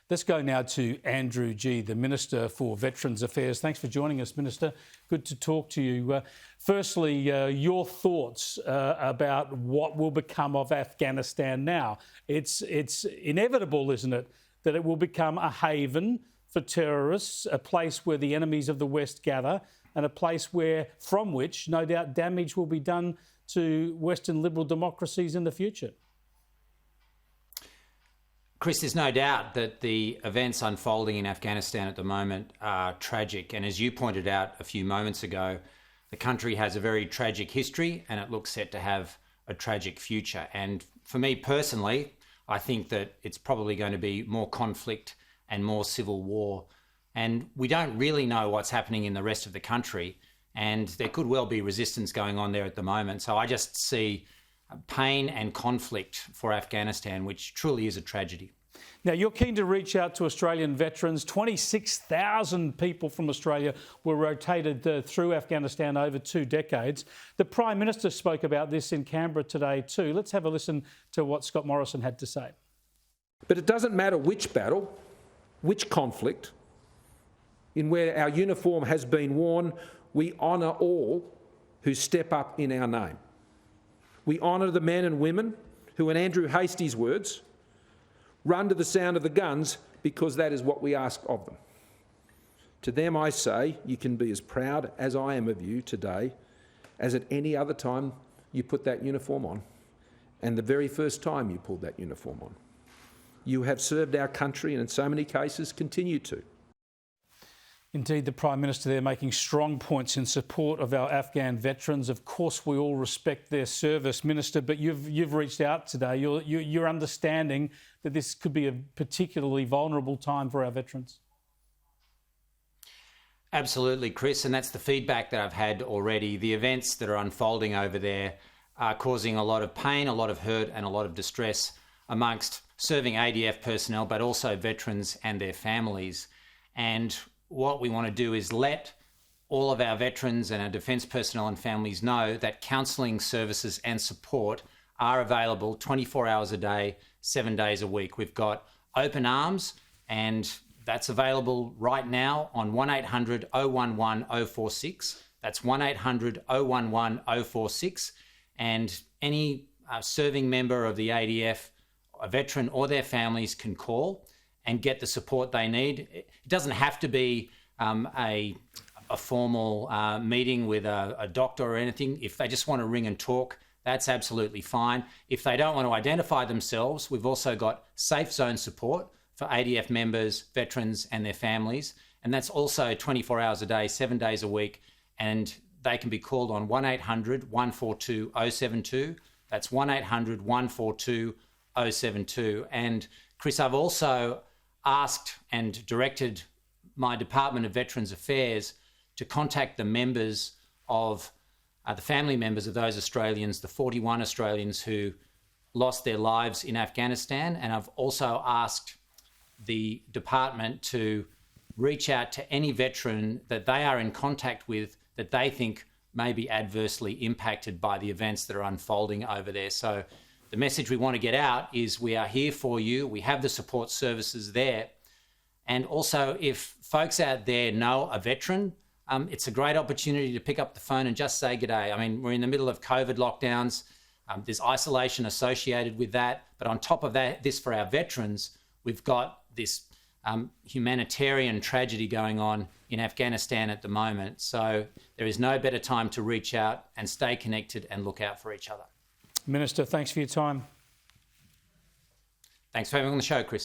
Let's go now to Andrew Gee, the Minister for Veterans Affairs. Thanks for joining us, Minister. Good to talk to you. Firstly, your thoughts about what will become of Afghanistan now. It's inevitable, isn't it, that it will become a haven for terrorists, a place where the enemies of the West gather, and a place from which, no doubt, damage will be done to Western liberal democracies in the future. Chris, there's no doubt that the events unfolding in Afghanistan at the moment are tragic. And as you pointed out a few moments ago, the country has a very tragic history and it looks set to have a tragic future. And for me personally, I think that it's probably going to be more conflict and more civil war. And we don't really know what's happening in the rest of the country. And there could well be resistance going on there at the moment. So I just see pain and conflict for Afghanistan, which truly is a tragedy. Now, you're keen to reach out to Australian veterans. 26,000 people from Australia were rotated through Afghanistan over 2 decades. The Prime Minister spoke about this in Canberra today too. Let's have a listen to what Scott Morrison had to say. But it doesn't matter which battle, which conflict, in where our uniform has been worn, we honour all who step up in our name. We honour the men and women who, in Andrew Hastie's words, run to the sound of the guns because that is what we ask of them. To them I say, you can be as proud as I am of you today as at any other time you put that uniform on, and the very first time you pulled that uniform on. You have served our country and in so many cases continue to. Indeed, the Prime Minister there making strong points in support of our Afghan veterans. Of course, we all respect their service, Minister, but you've reached out today. You're understanding that this could be a particularly vulnerable time for our veterans. Absolutely, Chris, and that's the feedback that I've had already. The events that are unfolding over there are causing a lot of pain, a lot of hurt and a lot of distress amongst serving ADF personnel, but also veterans and their families. And what we want to do is let all of our veterans and our defence personnel and families know that counselling services and support are available 24 hours a day, 7 days a week. We've got Open Arms, and that's available right now on 1800 011 046. That's 1800 011 046. And any serving member of the ADF, a veteran or their families can call and get the support they need. It doesn't have to be a formal meeting with a doctor or anything. If they just want to ring and talk, that's absolutely fine. If they don't want to identify themselves, we've also got safe zone support for ADF members, veterans and their families. And that's also 24 hours a day, 7 days a week. And they can be called on 1800 142 072. That's 1800 142 072. And Chris, I've also asked and directed my Department of Veterans Affairs to contact the members of the family members of those Australians, the 41 Australians who lost their lives in Afghanistan. And I've also asked the department to reach out to any veteran that they are in contact with that they think may be adversely impacted by the events that are unfolding over there. So the message we want to get out is we are here for you. We have the support services there. And also, if folks out there know a veteran, it's a great opportunity to pick up the phone and just say g'day. I mean, we're in the middle of COVID lockdowns. There's isolation associated with that. But on top of that, this for our veterans, we've got this humanitarian tragedy going on in Afghanistan at the moment. So there is no better time to reach out and stay connected and look out for each other. Minister, thanks for your time. Thanks for having me on the show, Chris.